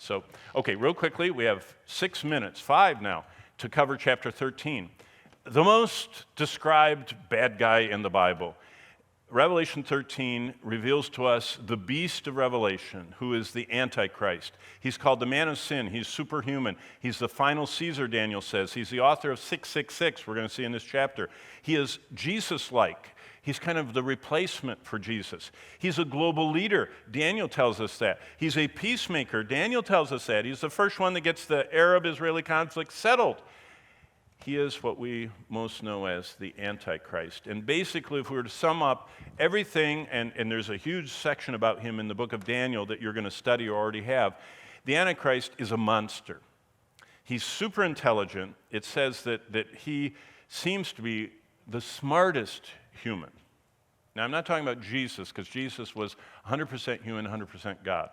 So, okay, real quickly, we have 6 minutes, 5 now, to cover chapter 13. The most described bad guy in the Bible. Revelation 13 reveals to us the beast of Revelation, who is the Antichrist. He's called the man of sin. He's superhuman. He's the final Caesar, Daniel says. He's the author of 666, we're going to see in this chapter. He is Jesus-like. He's kind of the replacement for Jesus. He's a global leader. Daniel tells us that. He's a peacemaker. Daniel tells us that. He's the first one that gets the Arab-Israeli conflict settled. He is what we most know as the Antichrist. And basically, if we were to sum up everything, and there's a huge section about him in the book of Daniel that you're going to study or already have, the Antichrist is a monster. He's super intelligent. It says that he seems to be the smartest human. Now, I'm not talking about Jesus, because Jesus was 100% human, 100% God.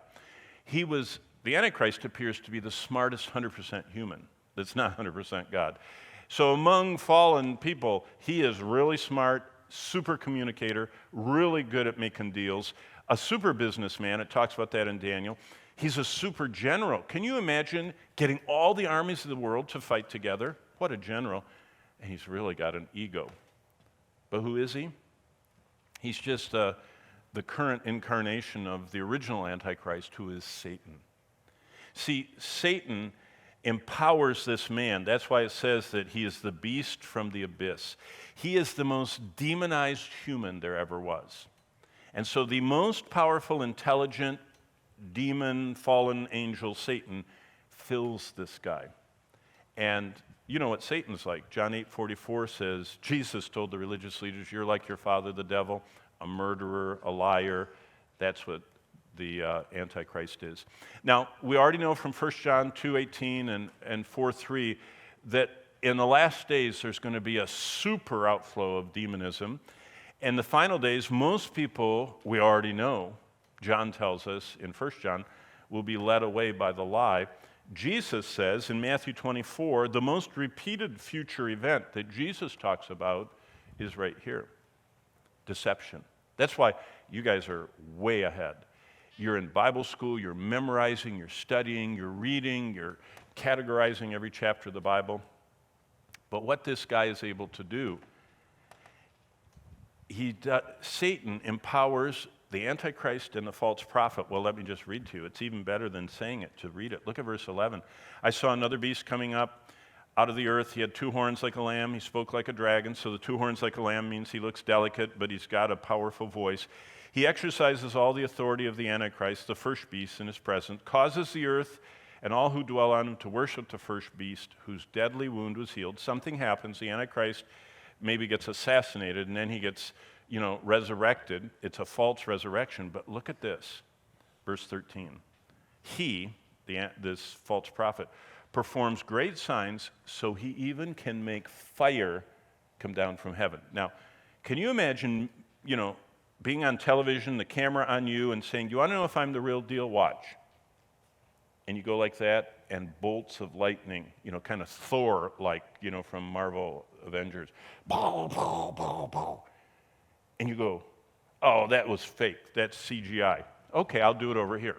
The Antichrist appears to be the smartest 100% human that's not 100% God. So among fallen people, he is really smart, super communicator, really good at making deals, a super businessman. It talks about that in Daniel. He's a super general. Can you imagine getting all the armies of the world to fight together? What a general. And he's really got an ego. But who is he? He's just the current incarnation of the original Antichrist, who is Satan. See, Satan empowers this man. That's why it says that he is the beast from the abyss. He is the most demonized human there ever was. And so the most powerful, intelligent, demon, fallen angel, Satan, fills this guy. And you know what Satan's like. John 8:44 says, Jesus told the religious leaders, you're like your father, the devil, a murderer, a liar. That's what the Antichrist is. Now, we already know from 1 John 2:18 and 4:3 that in the last days there's going to be a super outflow of demonism. In the final days, most people, we already know, John tells us in 1 John, will be led away by the lie. Jesus says in Matthew 24, the most repeated future event that Jesus talks about is right here. Deception. That's why you guys are way ahead. You're in Bible school, you're memorizing, you're studying, you're reading, you're categorizing every chapter of the Bible. But what this guy is able to do, Satan empowers the Antichrist and the false prophet. Well, let me just read to you. It's even better than saying it, to read it. Look at verse 11. I saw another beast coming up out of the earth. He had 2 horns like a lamb. He spoke like a dragon. So the 2 horns like a lamb means he looks delicate, but he's got a powerful voice. He exercises all the authority of the Antichrist, the first beast in his presence, causes the earth and all who dwell on him to worship the first beast, whose deadly wound was healed. Something happens. The Antichrist maybe gets assassinated, and then he gets, resurrected. It's a false resurrection. But look at this, verse 13. He, this false prophet, performs great signs, so he even can make fire come down from heaven. Now, can you imagine, being on television, the camera on you, and saying, do you want to know if I'm the real deal? Watch. And you go like that, and bolts of lightning, kind of Thor-like, from Marvel Avengers. Bow, bow, bow, bow. And you go, oh, that was fake. That's CGI. Okay, I'll do it over here.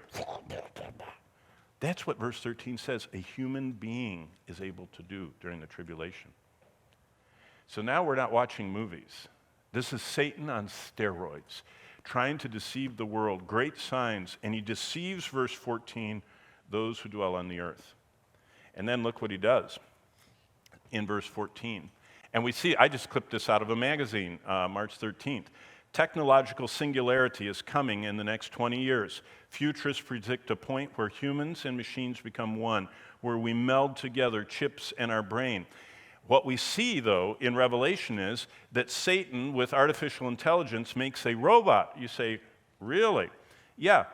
That's what verse 13 says a human being is able to do during the tribulation. So now we're not watching movies. This is Satan on steroids, trying to deceive the world. Great signs. And he deceives, verse 14, those who dwell on the earth. And then look what he does in verse 14. And we see, I just clipped this out of a magazine, March 13th. Technological singularity is coming in the next 20 years. Futurists predict a point where humans and machines become one, where we meld together chips and our brain. What we see, though, in Revelation is that Satan, with artificial intelligence, makes a robot. You say, really? Yeah.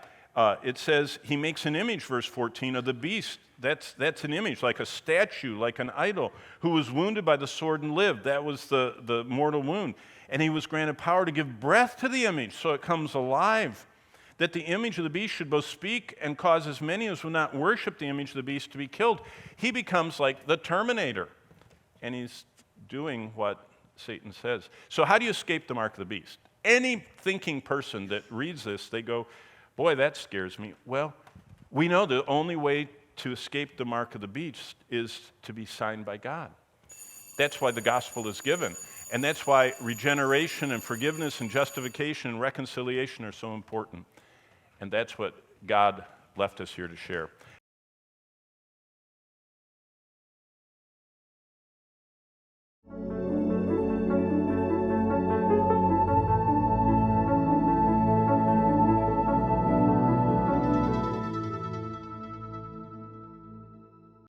It says he makes an image, verse 14, of the beast. That's an image, like a statue, like an idol, who was wounded by the sword and lived. That was the mortal wound. And he was granted power to give breath to the image so it comes alive. That the image of the beast should both speak and cause as many as will not worship the image of the beast to be killed. He becomes like the Terminator. And he's doing what Satan says. So how do you escape the mark of the beast? Any thinking person that reads this, they go, boy, that scares me. Well, We know the only way to escape the mark of the beast is to be signed by God. That's why the gospel is given. And that's why regeneration and forgiveness and justification and reconciliation are so important. And that's what God left us here to share.